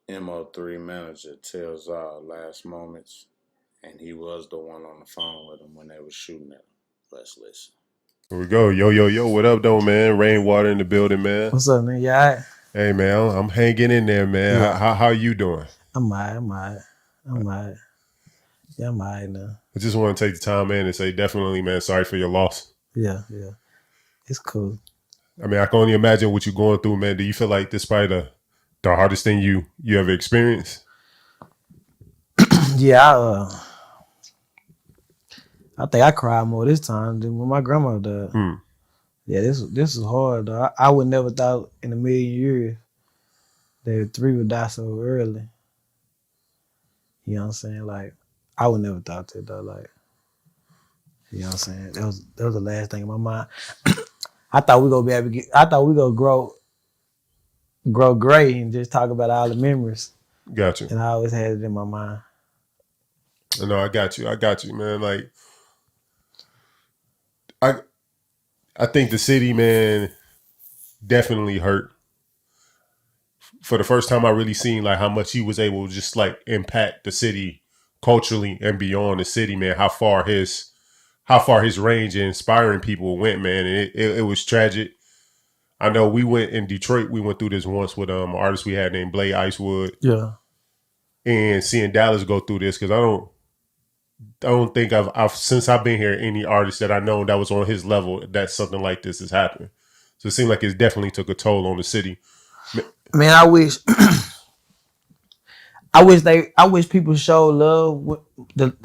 Mo3 manager tells all last moments, and he was the one on the phone with him when they were shooting at him. Let's listen. Here we go. Yo, yo, yo. What up, though, man? RainWater in the building, man. What's up, man? Yeah, all right? Hey, man. I'm hanging in there, man. How, Yeah, how, how you doing? I'm alright. I'm alright. Yeah, I'm alright now. I just want to take the time, man, and say definitely, man, sorry for your loss. Yeah. It's cool. I mean, I can only imagine what you're going through, man. Do you feel like this is probably the hardest thing you ever experienced? Yeah, I think I cried more this time than when my grandma died. Hmm. Yeah, this is hard though. I would never thought in a million years that three would die so early. You know what I'm saying? Like, I would never thought that though. Like, you know what I'm saying? That was the last thing in my mind. I thought we gonna be able to get. I thought we gonna grow gray and just talk about all the memories. Got you. And I always had it in my mind. No, I got you. I got you, man. Like, I I think the city, man, definitely hurt. For the first time, I really seen like how much he was able to just like impact the city culturally and beyond the city, man. How far his range in inspiring people went, man. And it was tragic. I know we went in Detroit. We went through this once with an artist we had named Blade Icewood, Yeah. and seeing Dallas go through this because I don't think I've since I've been here any artist that I know that was on his level that something like this has happened. So it seemed like it definitely took a toll on the city. Man, I wish people show love.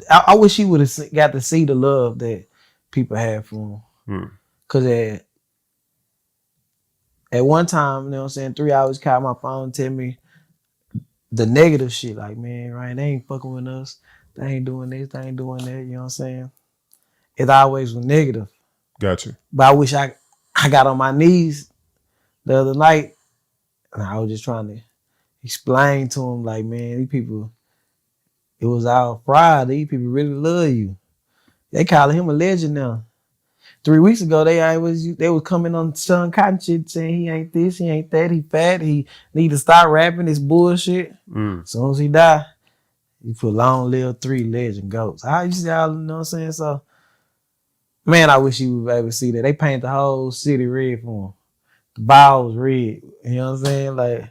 I wish he would have got to see the love that people had for him. Hmm. Cause at one time, you know what I'm saying, 3 hours called my phone and tell me the negative shit. Like, man, Ryan, they ain't fucking with us. They ain't doing this. They ain't doing that. You know what I'm saying? It always was negative. Gotcha. But I wish I got on my knees the other night and I was just trying to explain to him, like, man, these people, it was our pride. These people really love you. They calling him a legend now. 3 weeks ago, they was coming on Sean Cotton shit saying he ain't this, he ain't that, he fat, he need to stop rapping this bullshit. Mm. As soon as he die, you put long live 3 legend goats. How you see all, you know what I'm saying? So, man, I wish you would be able to see that. They paint the whole city red for him. The ball was red. You know what I'm saying? Like,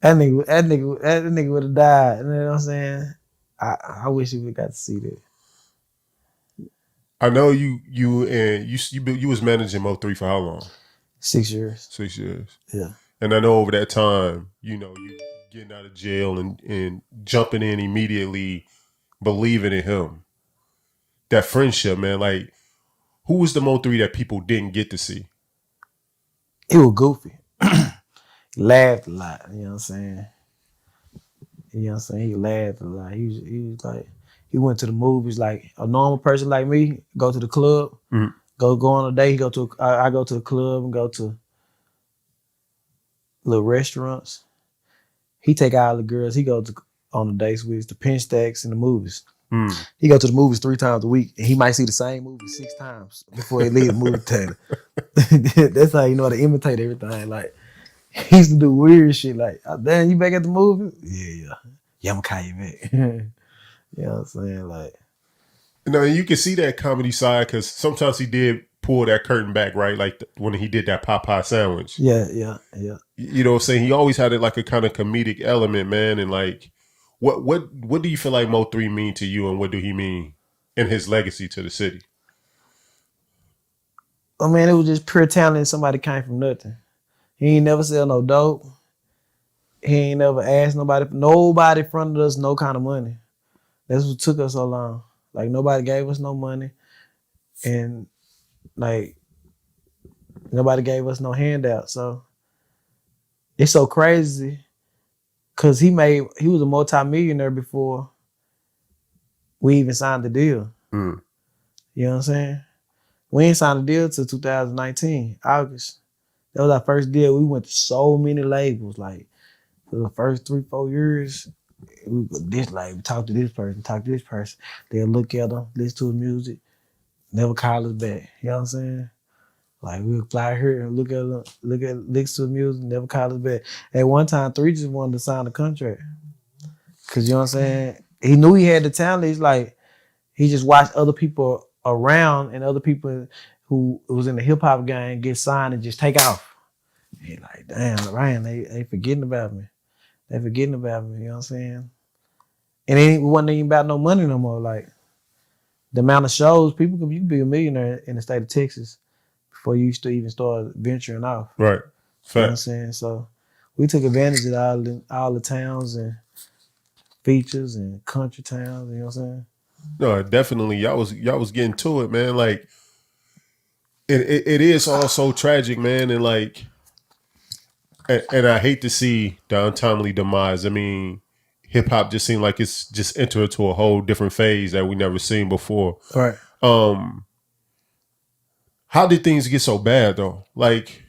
that nigga would have died. You know what I'm saying? I wish you would got to see that. I know you was managing Mo3 for how long? 6 years. 6 years. Yeah. And I know over that time, you getting out of jail and jumping in immediately, believing in him. That friendship, man. Like, who was the Mo3 that people didn't get to see? He was goofy. He laughed a lot. You know what I'm saying? You know what I'm saying? He laughed a lot. He was like, he went to the movies like a normal person like me, go to the club, Mhm. go on a date. I go to the club and go to little restaurants. He take all the girls. He go to on the dates with the pen stacks and the movies. Mm. He go to the movies 3 times a week, and he might see the same movie 6 times before he leave the movie theater. That's how you know how to imitate everything. Like, he used to do weird shit. Like, oh, damn, you back at the movie? Yeah. Yeah, I'm gonna call you back. You know what I'm saying? Like, You can see that comedy side because sometimes he did pull that curtain back, right? Like when he did that Popeye sandwich. yeah. You know what I'm saying? He always had it like a kind of comedic element, man. And like, what do you feel like Mo3 mean to you, and what do he mean in his legacy to the city? Oh man, it was just pure talent. And somebody came from nothing. He ain't never sell no dope. He ain't never asked nobody fronted us no kind of money. That's what took us so long. Like, nobody gave us no money, and like nobody gave us no handout. So it's so crazy because he was a multi-millionaire before we even signed the deal. Mm. You know what I'm saying? We ain't signed a deal till 2019, August. That was our first deal. We went to so many labels. Like, for the first 3-4 years, we go this label, talk to this person, talk to this person. They'll look at them, listen to his music, never call us back. You know what I'm saying? Like we would fly here and listen to the music, never call us back. At one time, 3 just wanted to sign a contract. Cause you know what I'm saying? He knew he had the talent. He's like, he just watched other people around and other people who was in the hip hop game get signed and just take off. He like, damn, Ryan, they forgetting about me. They forgetting about me, you know what I'm saying? And it wasn't even about no money no more. Like the amount of shows, you could be a millionaire in the state of Texas before you used to even start venturing off. Right. Fact. You know what I'm saying? So we took advantage of all the towns and features and country towns, you know what I'm saying? No, definitely. Y'all was getting to it, man. Like it is all so tragic, man, and like and I hate to see the untimely demise. I mean, hip hop just seemed like it's just entered into a whole different phase that we never seen before. Right. How did things get so bad though? Like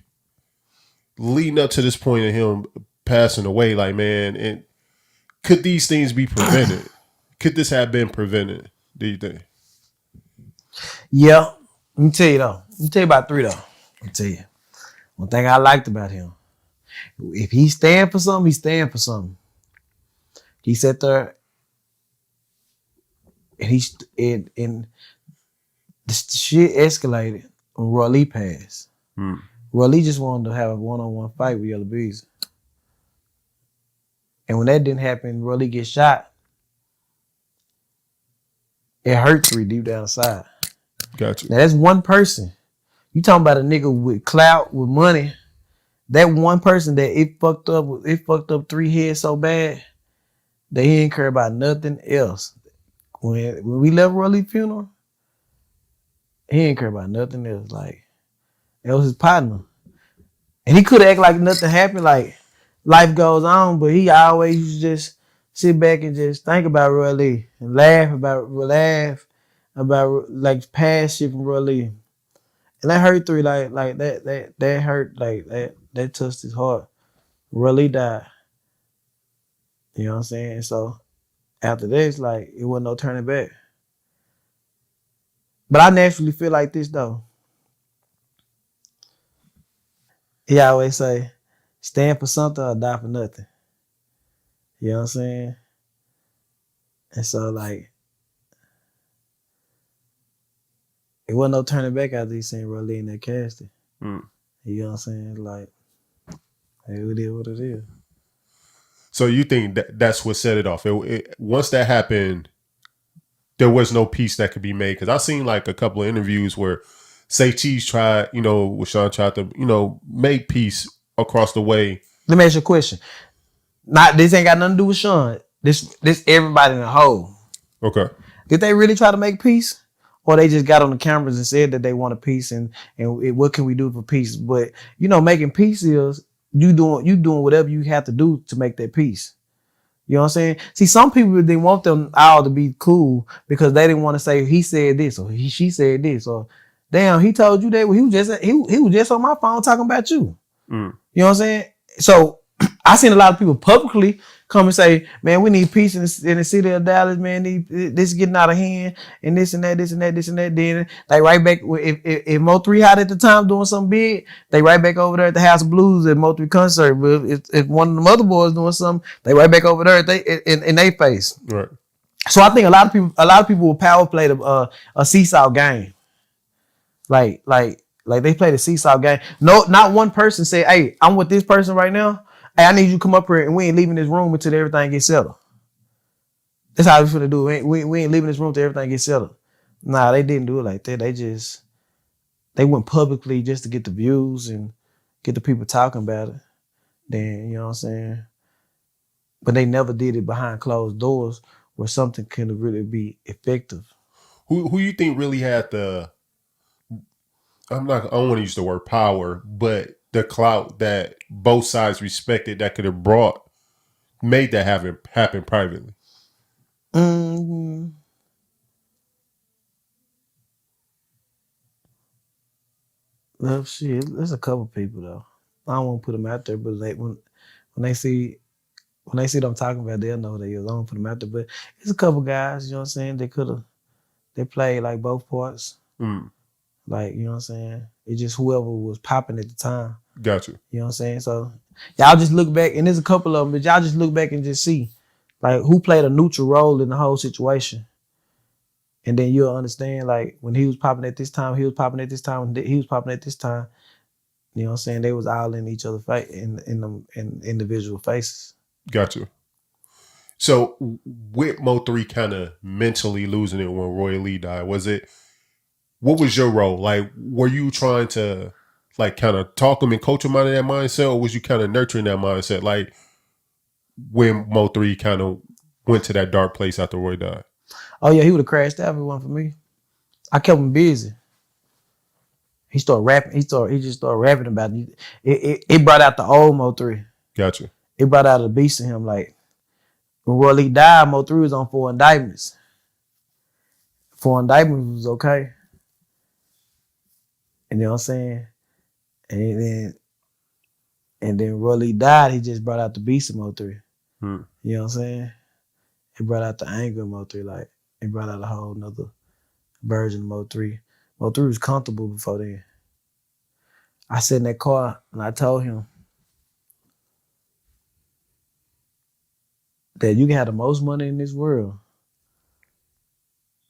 leading up to this point of him passing away, like man, and could these things be prevented? Could this have been prevented? Do you think? Yeah. Let me tell you though. Let me tell you about 3 though. Let me tell you. One thing I liked about him. If he stand for something, he stand for something. He sat there and the shit escalated when Roy Lee passed. Roy Lee just wanted to have a one-on-one fight with Yellow Beezy. And when that didn't happen, Roy Lee gets shot. It hurt 3 deep down inside. Gotcha. Now that's one person. You talking about a nigga with clout, with money. That one person that it fucked up 3 heads so bad that he didn't care about nothing else. When we left Roy Lee's funeral, he didn't care about nothing else. Like, it was his partner. And he could act like nothing happened, like life goes on, but he always used to just sit back and just think about Roy Lee and laugh about like past shit from Roy Lee. And that hurt 3 like that hurt, like that touched his heart. Roy Lee died. You know what I'm saying? So after this, like it wasn't no turning back. But I naturally feel like this though. He always say, stand for something or die for nothing. You know what I'm saying? And so like it wasn't no turning back after he seen Roy Lee in that casting. You know what I'm saying? Like, hey, it is what it is. So you think that's what set it off? Once that happened, there was no peace that could be made. Because I've seen like a couple of interviews where Say Cheese tried, with Sean tried to, make peace across the way. Let me ask you a question. This ain't got nothing to do with Sean. This everybody in the whole. Okay. Did they really try to make peace? Or they just got on the cameras and said that they want a peace and what can we do for peace? But making peace is you doing whatever you have to do to make that peace. You know what I'm saying? See, some people didn't want them all to be cool because they didn't want to say he said this or she said this or damn, he told you that. Well, he was just on my phone talking about you. You know what I'm saying? So I seen a lot of people publicly come and say, man, we need peace in the city of Dallas, man. This is getting out of hand and this and that. Then like right back, if Mo3 hot at the time doing something big, they right back over there at the House of Blues at Mo3 concert. But if one of the other boys doing something, they right back over there in their face. Right. So I think a lot of people will power play a seesaw game. Like they played a seesaw game. No, not one person said, hey, I'm with this person right now. Hey, I need you to come up here and we ain't leaving this room until everything gets settled. That's how we're gonna do it. We ain't leaving this room until everything gets settled. Nah, they didn't do it like that. They went publicly just to get the views and get the people talking about it. Then, you know what I'm saying? But they never did it behind closed doors where something can really be effective. Who you think really had I don't want to use the word power, but the clout that both sides respected that could have made that happen privately? Well, shit, there's a couple people though. I don't want to put them out there, but when they see what I'm talking about, they'll know they is. I don't put them out there, but it's a couple guys, you know what I'm saying? They played like both parts. Like, you know what I'm saying? It's just whoever was popping at the time. Gotcha. You know what I'm saying? So y'all just look back, and there's a couple of them, but y'all just look back and just see like who played a neutral role in the whole situation. And then you'll understand, like, when he was popping at this time, he was popping at this time, when he was popping at this time. You know what I'm saying? They was all in each other's face, in individual faces. Gotcha. So with Mo3 kind of mentally losing it when Roy Lee died, what was your role? Like, were you trying to like kind of talk him and coach him out of that mindset, or was you kind of nurturing that mindset? Like when Mo3 kind of went to that dark place after Roy died. Oh yeah, he would have crashed out if it wasn't for me. I kept him busy. He started rapping. He just started rapping about it. It brought out the old Mo3. Gotcha. It brought out the beast in him. Like when Roy Lee died, Mo3 was on 4 indictments. 4 indictments was okay. You know what I'm saying? And then Roy Lee died, he just brought out the beast of Mo3. You know what I'm saying? It brought out the anger of Mo3. Like, it brought out a whole nother version of Mo3. Mo3 was comfortable before then. I sat in that car and I told him that you can have the most money in this world.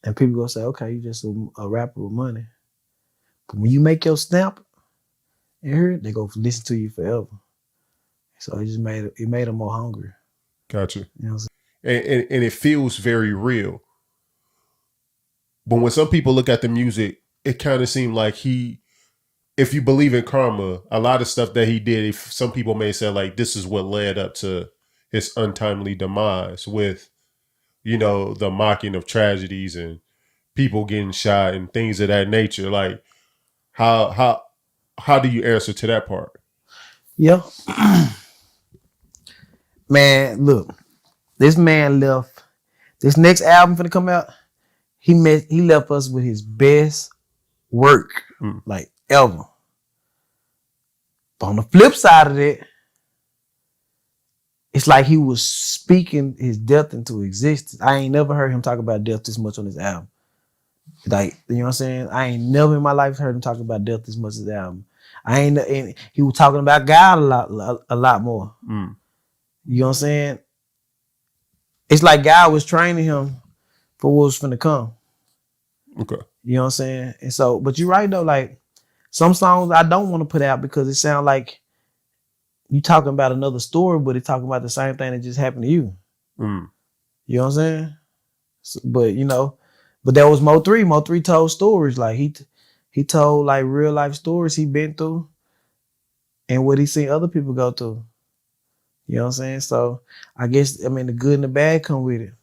And people gonna say, okay, you just a rapper with money. But when you make your stamp and hear it, they go listen to you forever. So it just made them more hungry. Gotcha. You know what I'm saying? And it feels very real. But when some people look at the music, it kind of seemed like if you believe in karma, a lot of stuff that he did, if some people may say like this is what led up to his untimely demise with, you know, the mocking of tragedies and people getting shot and things of that nature. Like how do you answer to that part? Yeah. Man, look, this man left. This next album finna come out. He left us with his best work, like ever. But on the flip side of that, it's like he was speaking his death into existence. I ain't never heard him talk about death this much on this album. Like, you know what I'm saying? I ain't never in my life heard him talk about death this much on this album. And he was talking about God a lot more. You know what I'm saying? It's like God was training him for what was finna come. Okay. You know what I'm saying? And so, but you're right though, like some songs I don't want to put out because it sounds like you talking about another story, but it's talking about the same thing that just happened to you. You know what I'm saying? So, but you know, but that was Mo3. Mo3 told stories. Like he told like real life stories he been through and what he seen other people go through. You know what I'm saying? So I guess the good and the bad come with it.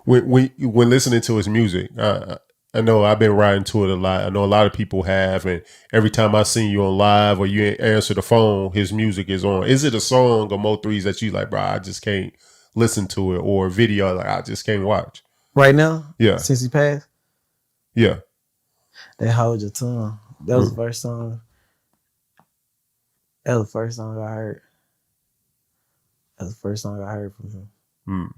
When listening to his music, I know I've been riding to it a lot. I know a lot of people have, and every time I see you on live or you answer the phone, his music is on. Is it a song or Mo3's that you like, bro, I just can't listen to it, or a video like I just can't watch? Right now? Yeah. Since he passed? Yeah. That Hold Your Tongue. That was the first song. That was the first song I heard. That was the first song I heard from him.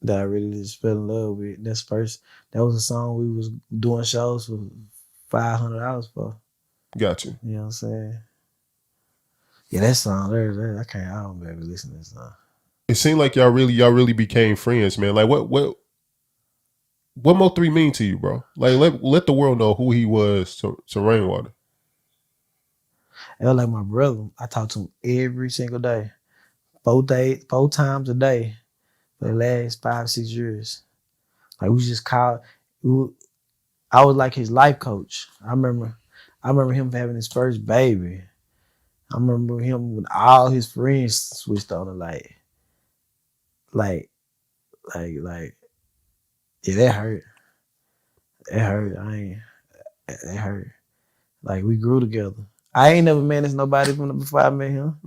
That I really just fell in love with. That was a song we was doing shows for $500 for. Gotcha. You know what I'm saying? Yeah, that song there, I don't ever listen to that song. It seemed like y'all really became friends, man. Like what Mo3 mean to you, bro? Like let the world know who he was to RainWater. It was like my brother. I talk to him every single day. 4 times a day for the last 5-6 years. Like we just called. I was like his life coach. I remember him having his first baby. I remember him when all his friends switched on him. Like, yeah, that hurt. It hurt. It hurt. Like we grew together. I ain't never managed nobody before I met him.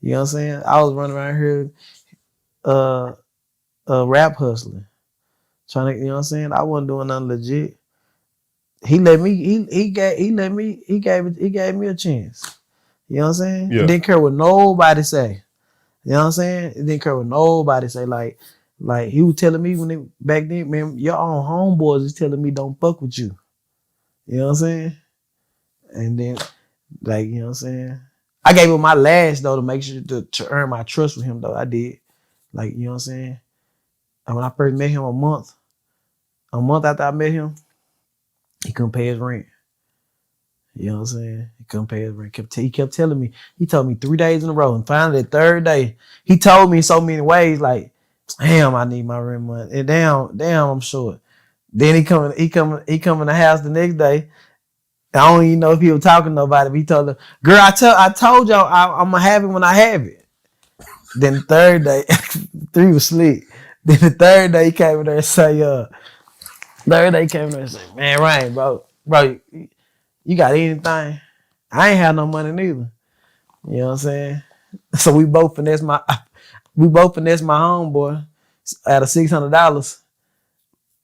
You know what I'm saying? I was running around here, rap hustling, trying to. You know what I'm saying? I wasn't doing nothing legit. He let me. He gave me a chance. You know what I'm saying? Yeah. It didn't care what nobody say. You know what I'm saying? It didn't care what nobody say. Like he was telling me back then, man, your own homeboys is telling me don't fuck with you. You know what I'm saying? And then, like, you know what I'm saying? I gave him my last, though, to make sure to earn my trust with him, though. I did. Like, you know what I'm saying? And when I first met him a month after I met him, he couldn't pay his rent. You know what I'm saying? He couldn't pay his rent. He kept telling me. He told me 3 days in a row. And finally, the third day, he told me in so many ways, like, damn, I need my rent money. And damn, I'm short. Then he come in the house the next day. I don't even know if he was talking to nobody, but he told her, girl, I told y'all I'm gonna have it when I have it. Then the third day, 3 was slick. Then the third day he came in there and say, man, Rain, bro, you got anything? I ain't have no money neither. You know what I'm saying? So we both finessed my homeboy out of $600.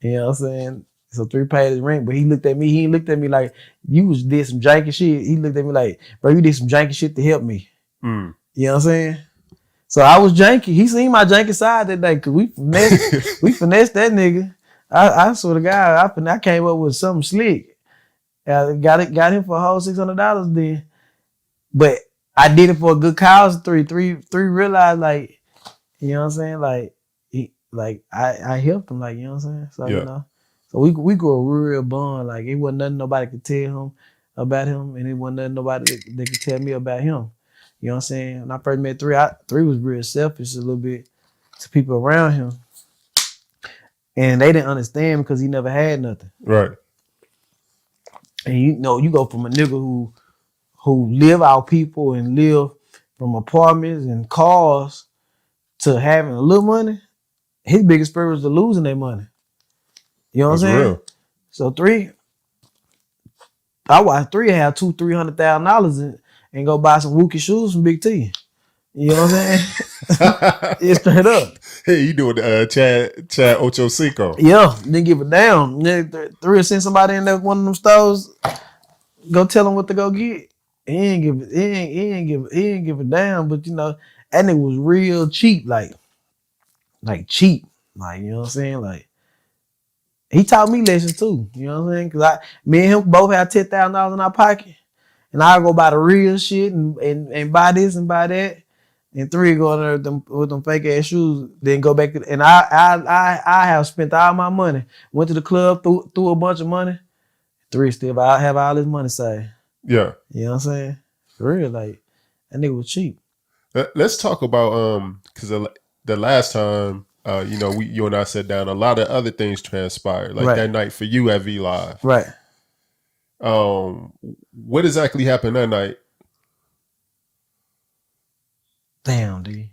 You know what I'm saying? So 3 paid his rent, but he looked at me. He looked at me like you did some janky shit. He looked at me like, bro, you did some janky shit to help me. Mm. You know what I'm saying? So I was janky. He seen my janky side that day because we finessed that nigga. I swear to God, I came up with something slick. Got him for a whole $600 then. But I did it for a good cause. Three realized, like, you know what I'm saying? Like I helped him, like, you know what I'm saying? So, Yeah. you know. So we grew a real bond. Like, it wasn't nothing nobody could tell him about him, and it wasn't nothing nobody that could tell me about him. You know what I'm saying? When I first met 3, 3 was real selfish a little bit to people around him. And they didn't understand because he never had nothing. Right. And you know, you go from a nigga who live out people and live from apartments and cars to having a little money. His biggest fear was to losing their money. You know what I'm That's saying? real. So I watched 3 have $200,000-$300,000 and go buy some Wookie shoes from Big T. You know what I'm saying? It's straight up. Hey, you doing Chad Ocho Cinco? Yeah, didn't give a damn. 3 send somebody in there one of them stores, go tell them what to go get. He ain't give a damn. But you know, that nigga was real cheap, like cheap. Like, you know what I'm saying? Like, he taught me lessons too. You know what I'm saying? Cause me and him both had $10,000 in our pocket. And I go buy the real shit and buy this and buy that. And 3 go in there with them fake ass shoes, then go back and I have spent all my money. Went to the club, threw a bunch of money. 3 still have all this money saved. Yeah. You know what I'm saying? For real, like, that nigga was cheap. Let's talk about because the last time you know you and I sat down, a lot of other things transpired. Like that night for you at V Live. Right. What exactly happened that night? Damn, dude.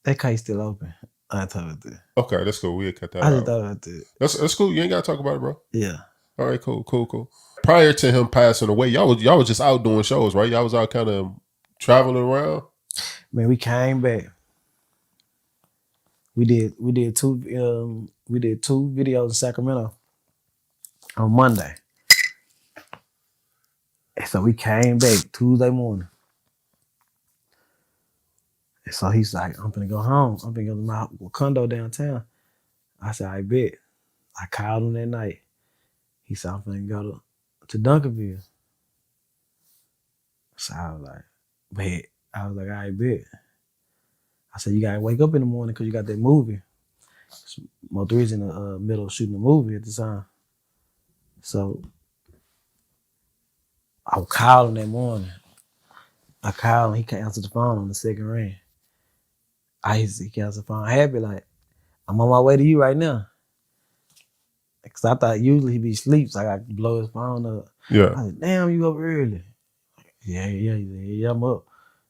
That case still open. I thought about that. Okay, that's cool. We'll cut that I out. just thought about that. That's cool. You ain't gotta talk about it, bro. Yeah. All right, cool. Prior to him passing away, y'all was just out doing shows, right? Y'all was out kind of traveling around. Man, we came back. We did 2 videos in Sacramento on Monday. And so we came back Tuesday morning. And so he's like, I'm gonna go home. I'm gonna go to my condo downtown. I said, I bet. I called him that night. He said, I'm gonna go to Duncanville. So I was like, bet. I was like, I bet. I said, you gotta wake up in the morning because you got that movie. Mo3's in the middle of shooting a movie at the time. So I called him that morning. I called him. He can't answer the phone on the second ring. He can't answer the phone. Happy, like, I'm on my way to you right now. Because I thought usually he'd be asleep, so I got to blow his phone up. Yeah. I said, damn, you up early. Yeah, I'm up.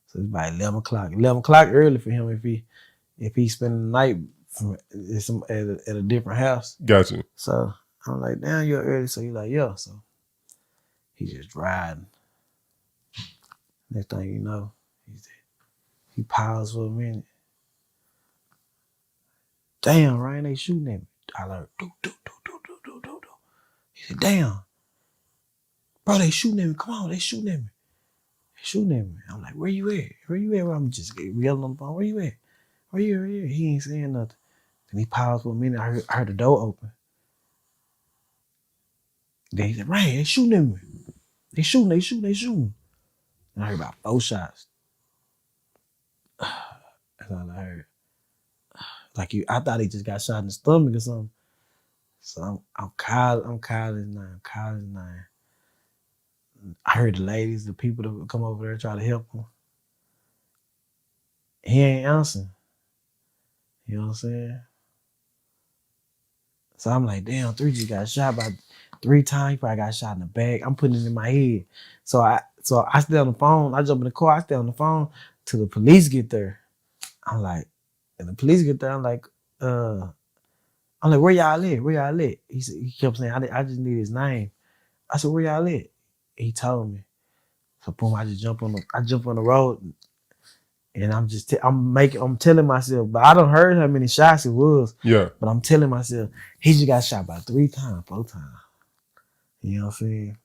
So it's about 11 o'clock. 11 o'clock early for him if he spending the night at a different house. Gotcha. So I'm like, damn, you're early. So he's like, yeah. So he just riding. Next thing you know, he paused for a minute. Damn, Ryan, they shooting at me. I like, do. He said, damn. Bro, they shooting at me. Come on, they shooting at me. They shooting at me. I'm like, where you at? Where I'm just yelling on the phone. Where you at? Where you at? He ain't saying nothing. Then he paused for a minute. I heard the door open. They said, Rain, they shooting at me. They shooting. And I heard about 4 shots. That's all I heard. Like I thought he just got shot in the stomach or something. So I'm calling 9. I heard the ladies, the people that would come over there try to help him. He ain't answering. You know what I'm saying? So I'm like, damn, 3 just got shot by 3 times. He probably got shot in the back. I'm putting it in my head. So I stay on the phone. I jump in the car. I stay on the phone till the police get there. I'm like, and the police get there. I'm like, where y'all at? Where y'all at? He kept saying, I just need his name. I said, where y'all at? He told me. So boom, I jump on the road, and I'm telling myself, but I don't heard how many shots it was. Yeah. But I'm telling myself, he just got shot by 3 times, 4 times. You know what I'm saying?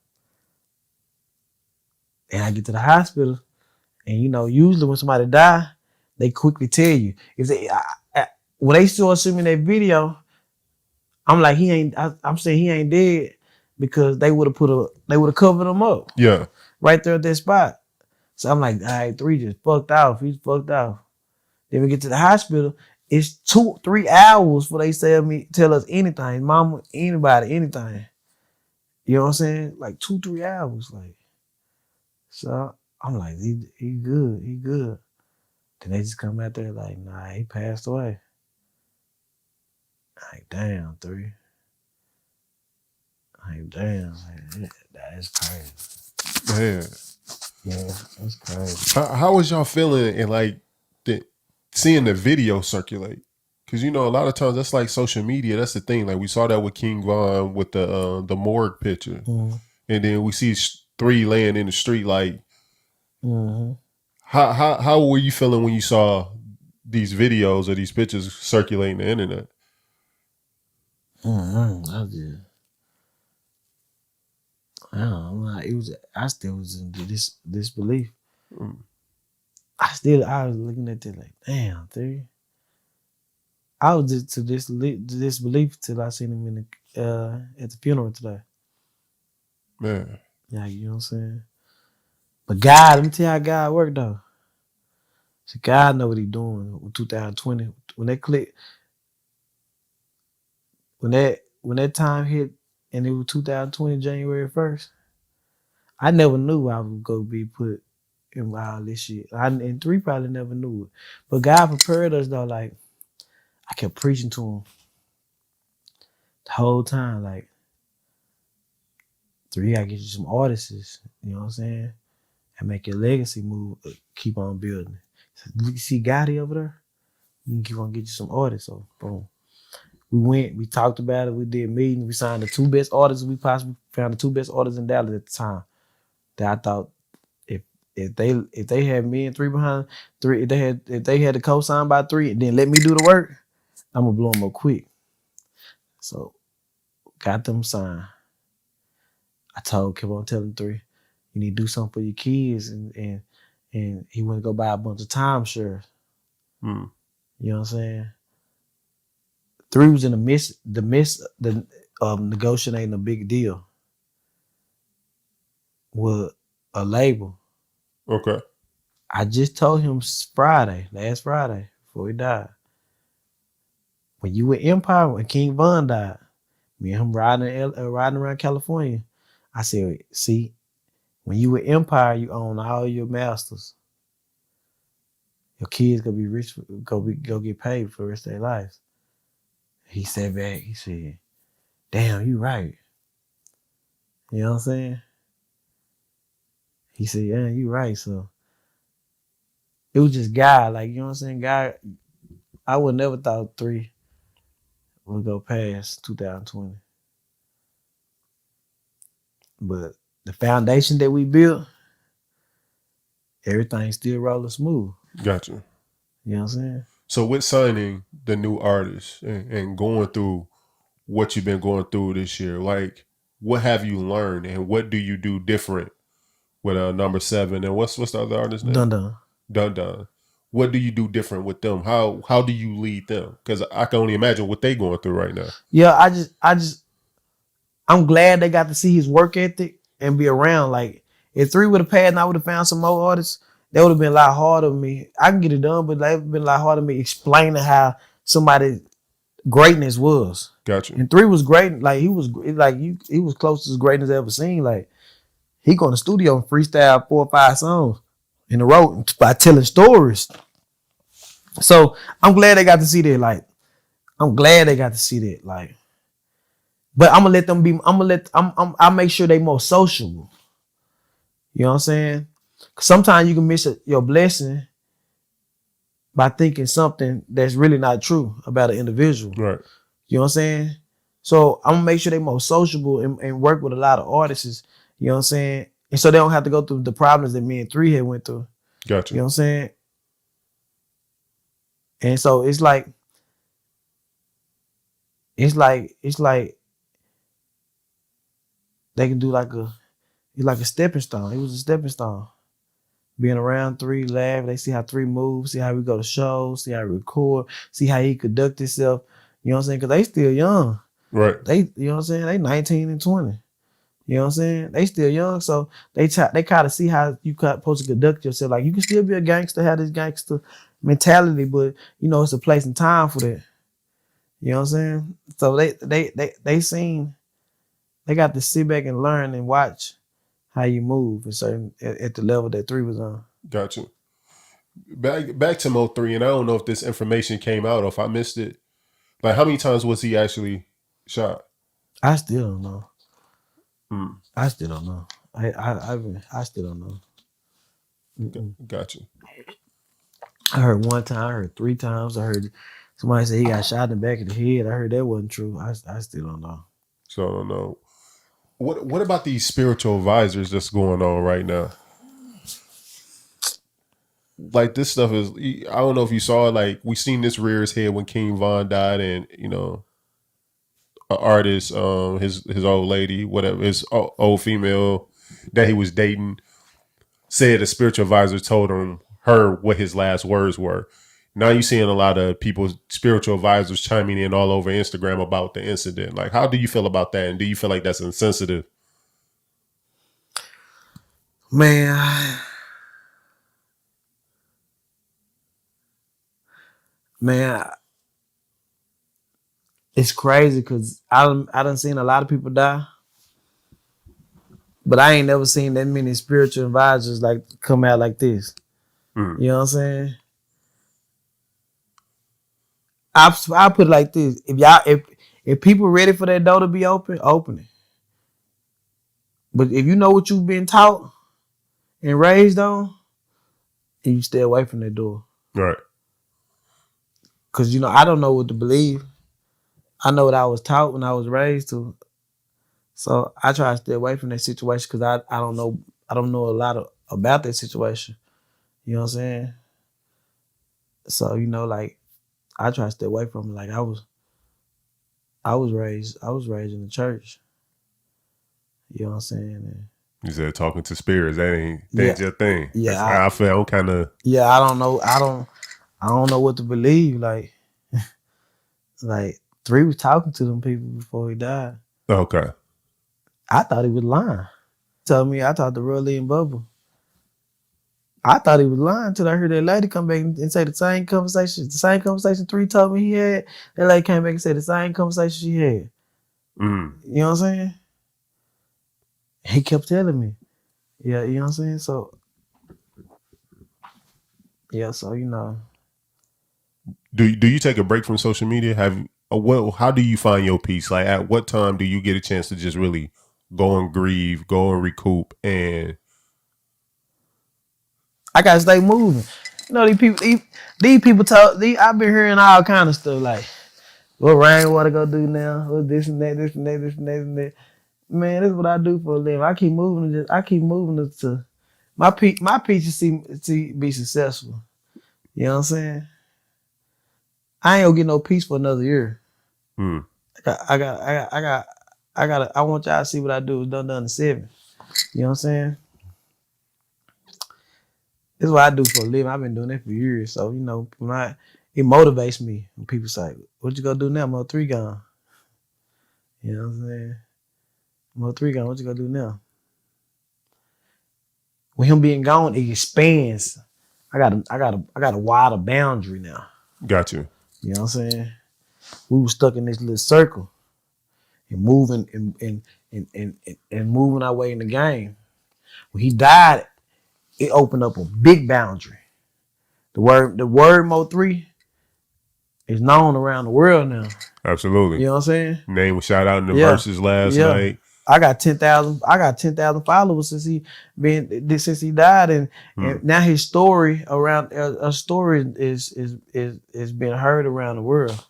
And I get to the hospital, and usually when somebody die, they quickly tell you. If they when they still send me that video, I'm like, I'm saying he ain't dead because they would have covered him up. Yeah. Right there at that spot. So I'm like, all right, 3 just fucked off. He's fucked off. Then we get to the hospital. It's 2-3 hours before they tell us anything. Mama, anybody, anything. You know what I'm saying? Like 2-3 hours. Like, so I'm like, he good. He good. Then they just come out there like, nah, he passed away. Like, damn, 3. Like, damn, man, that is crazy. Man. Yeah, that's crazy. How was y'all feeling and like seeing the video circulate? Because a lot of times that's like social media. That's the thing. Like we saw that with King Von with the morgue picture, and then we see 3 laying in the street. Like, how were you feeling when you saw these videos or these pictures circulating the internet? I still was in disbelief. I was looking at it like, damn, 3. I was just to disbelief till I seen him in at the funeral today. Man. Yeah, you know what I'm saying? But God, let me tell you how God worked though. So God know what he doing with 2020. When that time hit and it was 2020, January 1st, I never knew I was gonna be put in all this shit. And 3 probably never knew it. But God prepared us though, like I kept preaching to him the whole time, like 3, I get you some artists, you know what I'm saying? And make your legacy move, keep on building. So, you see Gotti over there? You can keep on get you some artists. So boom. We went, we talked about it, we did meetings, we signed the 2 best artists we possibly found the 2 best artists in Dallas at the time. That I thought if they had me and 3 behind 3, if they had the co-sign by 3 and then let me do the work, I'm gonna blow them up quick. So got them signed. I kept on telling 3, you need to do something for your kids, and he went to go buy a bunch of timeshares. You know what I'm saying? 3 was in the midst of negotiating a big deal with a label. Okay. I just told him last Friday, before he died. When you were Empire, when King Von died, me and him riding around California, I said, see, when you were Empire, you own all your masters. Your kids gonna be rich, go get paid for the rest of their lives. He said back, he said, damn, you right. You know what I'm saying? He said, yeah, you right. So it was just God, like, you know what I'm saying? God, I would never thought 3 would go past 2020. But the foundation that we built, everything's still rolling smooth. Gotcha. You know what I'm saying? So with signing the new artists and going through what you've been going through this year, like what have you learned and what do you do different with number 7 and what's the other artist name? Dun. What do you do different with them? How do you lead them? Because I can only imagine what they going through right now. Yeah, I'm glad they got to see his work ethic and be around. Like if 3 would have passed and I would have found some more artists, that would have been a lot harder for me. I can get it done, but that would have been a lot harder for me explaining how somebody greatness was. Gotcha. And 3 was great. Like he was close to as greatness I ever seen. Like he go in the studio and freestyle 4 or 5 songs in a row by telling stories. So I'm glad they got to see that. Like I'm glad they got to see that. Like, but I'm gonna let them be. I make sure they more sociable. You know what I'm saying? 'Cause sometimes you can miss your blessing by thinking something that's really not true about an individual. Right. You know what I'm saying? So I'm gonna make sure they more sociable and work with a lot of artists. You know what I'm saying? And so they don't have to go through the problems that me and 3 had went through. Gotcha. You know what I'm saying? And so it's like they can do like a stepping stone. It was a stepping stone. Being around 3, laugh. They see how 3 moves, see how we go to shows, see how we record, see how he conduct himself. You know what I'm saying? Because they still young. Right. They, you know what I'm saying? They 19 and 20. You know what I'm saying? They still young, so they kind of see how you supposed to conduct yourself. Like you can still be a gangster, have this gangster mentality, but you know it's a place and time for that. You know what I'm saying? So they seen they got to sit back and learn and watch how you move at the level that 3 was on. Gotcha. Back to Mo3, and I don't know if this information came out or if I missed it. Like, how many times was he actually shot? I still don't know. Hmm. I still don't know. I still don't know. Gotcha. I heard 1 time. I heard 3 times. I heard somebody say he got shot in the back of the head. I heard that wasn't true. I still don't know. So I don't know. What about these spiritual advisors that's going on right now? Like this stuff is, I don't know if you saw it. Like we seen this rear his head when King Von died, and you know, an artist, his old lady, whatever, his old female that he was dating, said a spiritual advisor told her what his last words were. Now you're seeing a lot of people, spiritual advisors, chiming in all over Instagram about the incident. Like, how do you feel about that? And do you feel like that's insensitive? Man, it's crazy because I done seen a lot of people die, but I ain't never seen that many spiritual advisors like come out like this. Mm. You know what I'm saying? I put it like this: if people ready for that door to be open, open it. But if you know what you've been taught and raised on, you stay away from that door. Right. Cause you know I don't know what to believe. I know what I was taught when I was raised to. So I try to stay away from that situation because I don't know a lot about that situation. You know what I'm saying? So you know, like I try to stay away from it. Like I was raised in the church. You know what I'm saying? And You said talking to spirits. That ain't your thing. Yeah, that's how I feel. I'm kind of. Yeah, I don't know. I don't know what to believe. Like 3 was talking to them people before he died. Okay. I thought he was lying. Told me I talked to Rolly and Bubba. I thought he was lying until I heard that lady come back and say the same conversation 3 told me he had. That lady came back and said the same conversation she had. Mm. You know what I'm saying? He kept telling me. Yeah, you know what I'm saying? So, yeah, so you know. Do you take a break from social media? How do you find your peace? Like at what time do you get a chance to just really go and grieve, go and recoup, and I gotta stay moving. You know, these people I've been hearing all kind of stuff like, what RainWater go do now? What this and that, this and that, this and that, and that. Man, this is what I do for a living. I keep moving to my peace is to be successful. You know what I'm saying? I ain't gonna get no peace for another year. mm. I want y'all to see what I do. It's done in 7. You know what I'm saying? This is what I do for a living. I've been doing that for years. So, you know, it motivates me when people say, what you gonna do now? Mo3 gone. You know what I'm saying? Mo3 gone. What you gonna do now? With him being gone, it expands. I got a wider boundary now. Got you. You know what I'm saying? We were stuck in this little circle and moving and moving our way in the game. When he died, it opened up a big boundary. The word Mo3 is known around the world now. Absolutely. You know what I'm saying? Name was shout out in the Yeah. verses last Yeah. night. I got 10,000. I got 10,000 followers since he died, and now his story around a story is being heard around the world.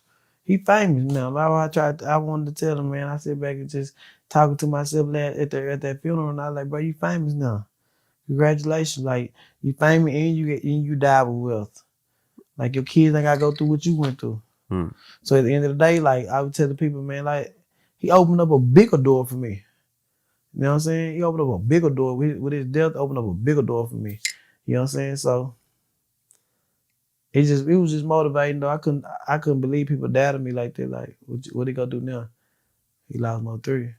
He famous now. I wanted to tell him, man. I sit back and just talking to myself at that funeral, and I was like, bro, you famous now. Congratulations, like you famous and you die with wealth. Like your kids ain't gotta go through what you went through. So at the end of the day, like I would tell the people, man, like he opened up a bigger door for me. You know what I'm saying? He opened up a bigger door with his death. Opened up a bigger door for me. You know what I'm saying? So it was just motivating though. I couldn't believe people doubted me like that. Like what he gonna do now? He lost Mo3.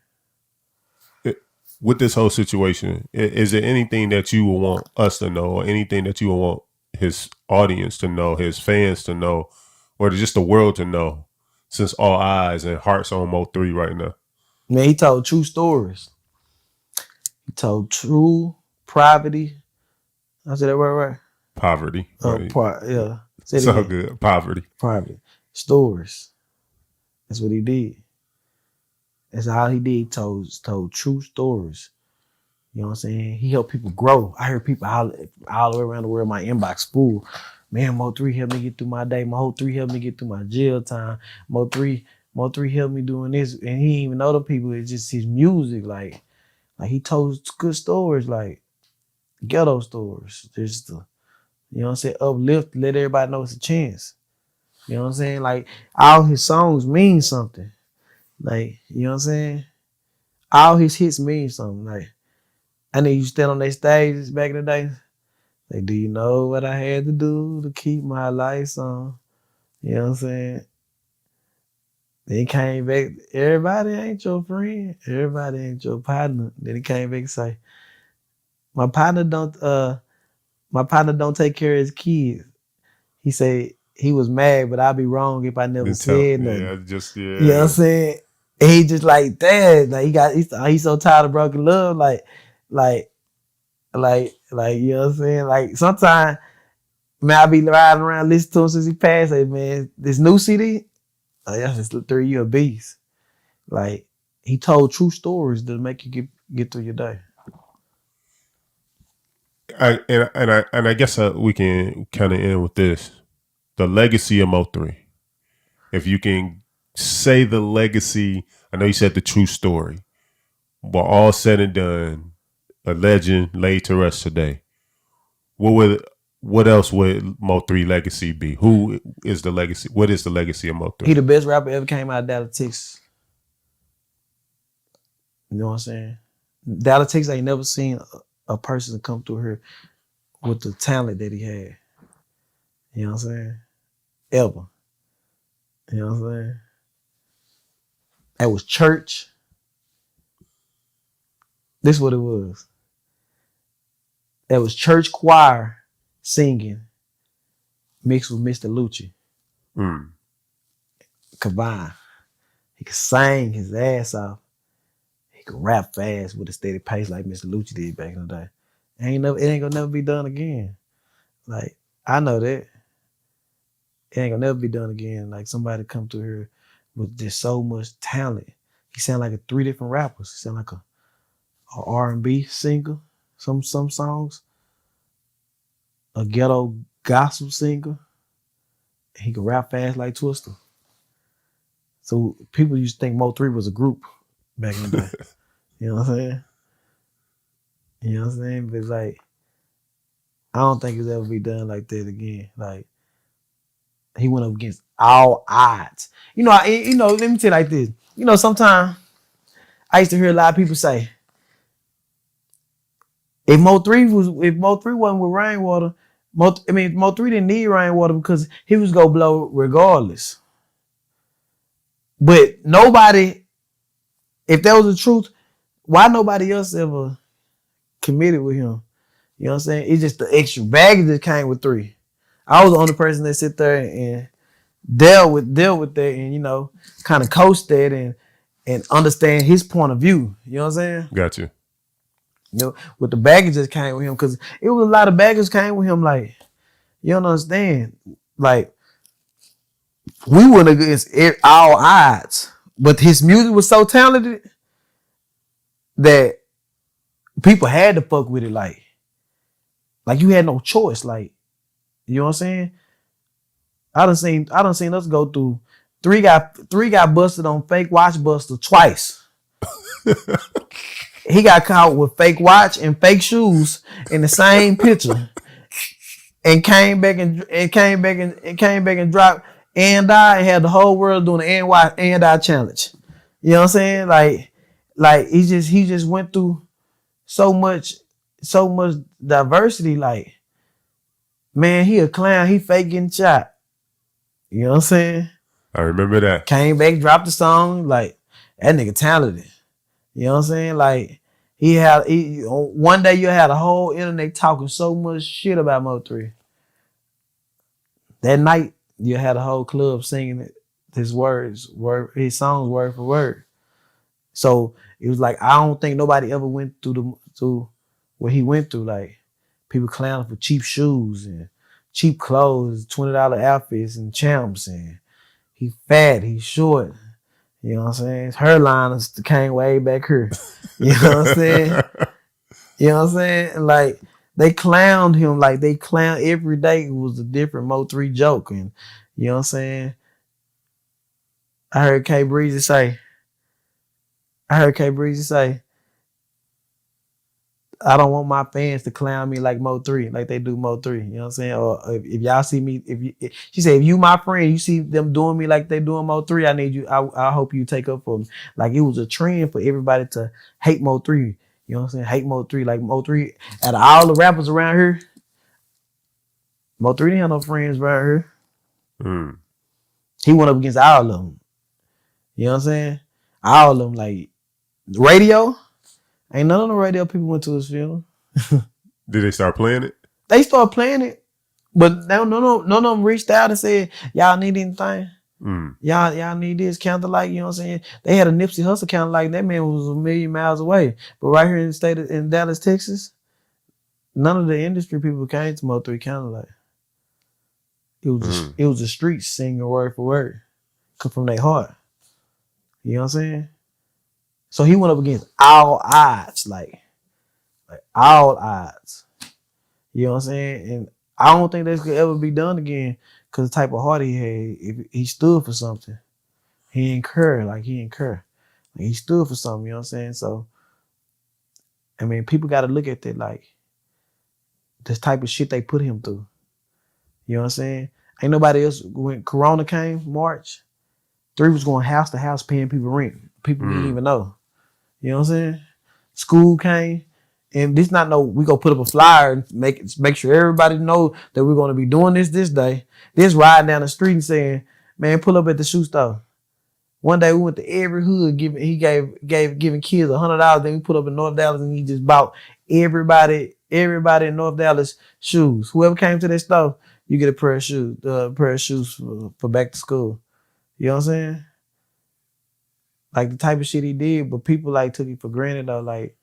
With this whole situation, is there anything that you would want us to know, or anything that you would want his audience to know, his fans to know, or just the world to know, since all eyes and hearts on Mo3 right now? Man, he told true stories. He told true poverty. I said that word right? Poverty. Yeah. It's so good. Poverty. Stories. That's what he did. That's all he did. He told true stories. You know what I'm saying? He helped people grow. I heard people all the way around the world, my inbox full. Man, Mo3 helped me get through my day. Mo3 helped me get through my jail time. Mo3 helped me doing this. And he didn't even know the people. It's just his music. Like he told good stories, like ghetto stories. Just to, you know what I'm saying, uplift, let everybody know it's a chance. You know what I'm saying? Like all his songs mean something. Like, you know what I'm saying? All his hits mean something. Like, I know you stand on their stages back in the day. Like, do you know what I had to do to keep my lights on? You know what I'm saying? Then he came back, everybody ain't your friend. Everybody ain't your partner. Then he came back and say, my partner don't take care of his kids. He said he was mad, but I'd be wrong if I never said nothing. Yeah. You know what I'm saying? And he just like that. Like he's so tired of broken love. Like, you know what I'm saying? Like sometimes, man, I be riding around listening to him since he passed. Like, man, this new CD, that's just 3 year beast. Like he told true stories to make you get through your day. I guess we can kind of end with this: the legacy of Mo3. If you can say the legacy, I know you said the true story, but all said and done, a legend laid to rest today. What else would Mo3 legacy be? Who is the legacy? What is the legacy of Mo3? He the best rapper ever came out of Dallas, Texas. You know what I'm saying? Dallas, Texas ain't never seen a person come through here with the talent that he had. You know what I'm saying? Ever. You know what I'm saying? That was church. This is what it was. That was church choir singing mixed with Mr. Lucci. Combined. He could sing his ass off. He could rap fast with a steady pace like Mr. Lucci did back in the day. It ain't gonna never be done again. Like, I know that. It ain't gonna never be done again. Like somebody come through here with just so much talent. He sound like 3 different rappers. He sound like a R&B singer, some songs, a ghetto gospel singer. He could rap fast like Twister. So people used to think Mo3 was a group back in the day. You know what I'm saying? You know what I'm saying? But like, I don't think it's ever be done like that again. Like, he went up against all odds. You know, let me tell you like this. You know, sometimes I used to hear a lot of people say, if Mo3 wasn't with RainWater, Mo3 didn't need RainWater because he was gonna blow regardless. But nobody, if that was the truth, why nobody else ever committed with him? You know what I'm saying? It's just the extra baggage that came with 3. I was the only person that sit there and deal with that and, you know, kind of coach that and understand his point of view. You know what I'm saying? Got you. You know, with the baggage that came with him, because it was a lot of baggage came with him. Like, you don't understand. Like, we went against all odds, but his music was so talented that people had to fuck with it. Like you had no choice. Like, you know what I'm saying? I done seen us go through 3 got busted on fake watch buster twice. He got caught with fake watch and fake shoes in the same picture, and came back and dropped and I had the whole world doing the and I challenge. You know what I'm saying? Like he just went through so much diversity. Like, man, he a clown. He fake getting shot. You know what I'm saying? I remember that. Came back, dropped the song. Like, that nigga talented. You know what I'm saying? Like, one day you had a whole internet talking so much shit about Mo3. That night you had a whole club singing his songs word for word. So it was like, I don't think nobody ever went through what he went through. Like, people clowning for cheap shoes and cheap clothes, $20 outfits and champs, and he fat, he short. You know what I'm saying? His hairline came way back here. You know what I'm saying? You know what I'm saying? And like, they clowned him like they clown every day. It was a different Mo3 joke. And you know what I'm saying? I heard K Breezy say, I don't want my fans to clown me like Mo3, like they do Mo3. You know what I'm saying? Or if y'all see me, she said, if you my friend, you see them doing me like they doing Mo3, I need you. I hope you take up for me. Like, it was a trend for everybody to hate Mo3. You know what I'm saying? Hate Mo3. Like, Mo3, out of all the rappers around here, Mo3 didn't have no friends around here. Mm. He went up against all of them. You know what I'm saying? All of them. Like, radio. Ain't none of the radio people went to his funeral. Did they start playing it? They started playing it, but none of them reached out and said, y'all need anything? Y'all need this candlelight, you know what I'm saying? They had a Nipsey Hussle candlelight. That man was a million miles away. But right here in Dallas, Texas, none of the industry people came to Mo3 candlelight. It was the streets singing word for word. Come from their heart. You know what I'm saying? So he went up against all odds, like all odds. You know what I'm saying? And I don't think this could ever be done again, because the type of heart he had, if he stood for something. He didn't care. Like, he stood for something, you know what I'm saying? So, I mean, people got to look at that, like, this type of shit they put him through. You know what I'm saying? Ain't nobody else, when Corona came, March, 3 was going house to house paying people rent. People didn't even know. You know what I'm saying? School came, and this not no, we go put up a flyer and make sure everybody know that we're going to be doing this day. This riding down the street and saying, man, pull up at the shoe store. One day we went to every hood, giving kids $100. Then we put up in North Dallas and he just bought everybody in North Dallas shoes. Whoever came to that store, you get a pair of shoes for back to school. You know what I'm saying? Like, the type of shit he did, but people like took it for granted though. Like,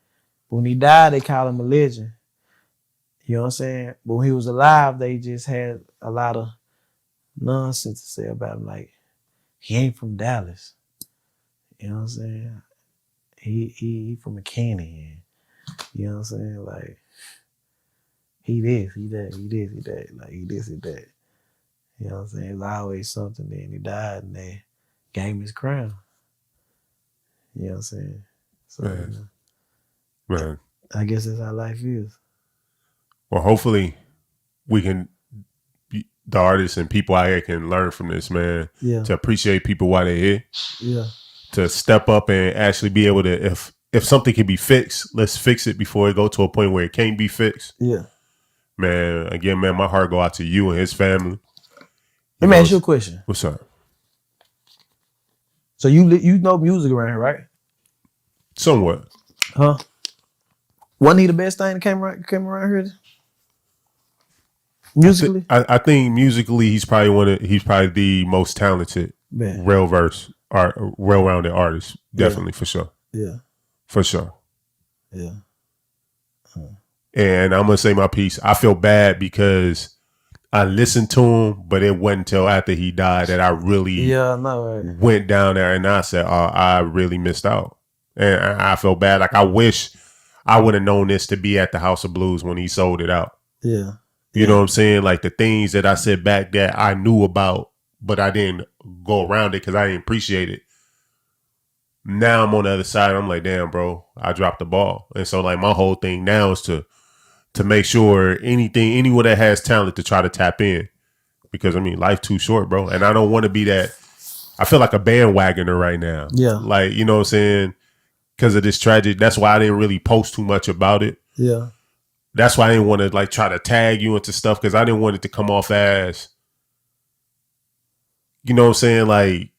when he died, they called him a legend. You know what I'm saying? But when he was alive, they just had a lot of nonsense to say about him. Like, he ain't from Dallas. You know what I'm saying? He from McKinney. You know what I'm saying? Like, he this, he that, he this, he that. Like, he this, he that. You know what I'm saying? It was always something. Then he died and they gave him his crown. You know what I'm saying? So, Man. I guess that's how life is. Well, hopefully the artists and people out here can learn from this, man. Yeah. To appreciate people while they're here. Yeah. To step up and actually be able to, if something can be fixed, let's fix it before it go to a point where it can't be fixed. Yeah. Man, again, man, my heart go out to you and his family. Let me ask you a question. What's up? So you know music around here, right? Somewhat. Huh? Wasn't he the best thing that came around here? Musically? I think musically he's probably the most talented Man. well-rounded artist. Definitely, for sure. Yeah. For sure. Yeah. And I'm gonna say my piece. I feel bad because I listened to him, but it wasn't until after he died that I really right. went down there and I said, "Oh, I really missed out." And I felt bad. Like, I wish I would have known this to be at the House of Blues when he sold it out. Yeah. You know what I'm saying? Like, the things that I said back that I knew about, but I didn't go around it because I didn't appreciate it. Now I'm on the other side. I'm like, damn, bro, I dropped the ball. And so, like, my whole thing now is to make sure anyone that has talent to try to tap in. Because, I mean, life too short, bro. And I don't want to be that. I feel like a bandwagoner right now. Yeah. Like, you know what I'm saying? Because of this tragedy. That's why I didn't really post too much about it. Yeah. That's why I didn't want to, like, try to tag you into stuff, because I didn't want it to come off as, you know what I'm saying, like,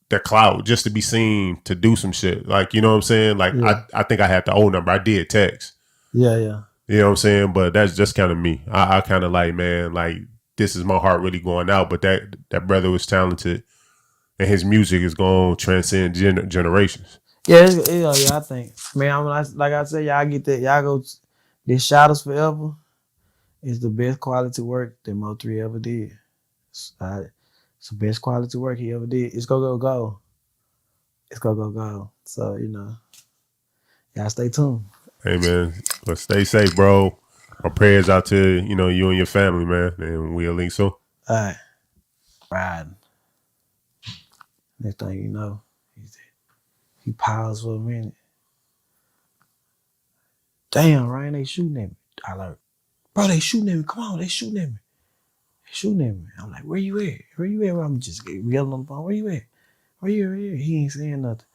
the clout, just to be seen to do some shit. Like, you know what I'm saying? Like, I think I had the old number. I did text. Yeah, yeah. You know what I'm saying? But that's just kind of me. I kind of like, man, like, this is my heart really going out. But that brother was talented, and his music is going to transcend generations. Yeah, I think. Man, like I said, y'all get that. Y'all go, this Shadows Forever is the best quality work that Mo3 ever did. It's the best quality work he ever did. It's gonna go. It's gonna go. So, you know, y'all stay tuned. Hey, man, but stay safe, bro. My prayers out to, you know, you and your family, man. And we'll link soon. All right. Riding. Next thing you know, he paused for a minute. Damn, Ryan, they shooting at me. I like, bro, they shooting at me. Come on, they shooting at me. They shooting at me. I'm like, where you at? Where you at? I'm just yelling on the phone. Where you at? Where you at? He ain't saying nothing.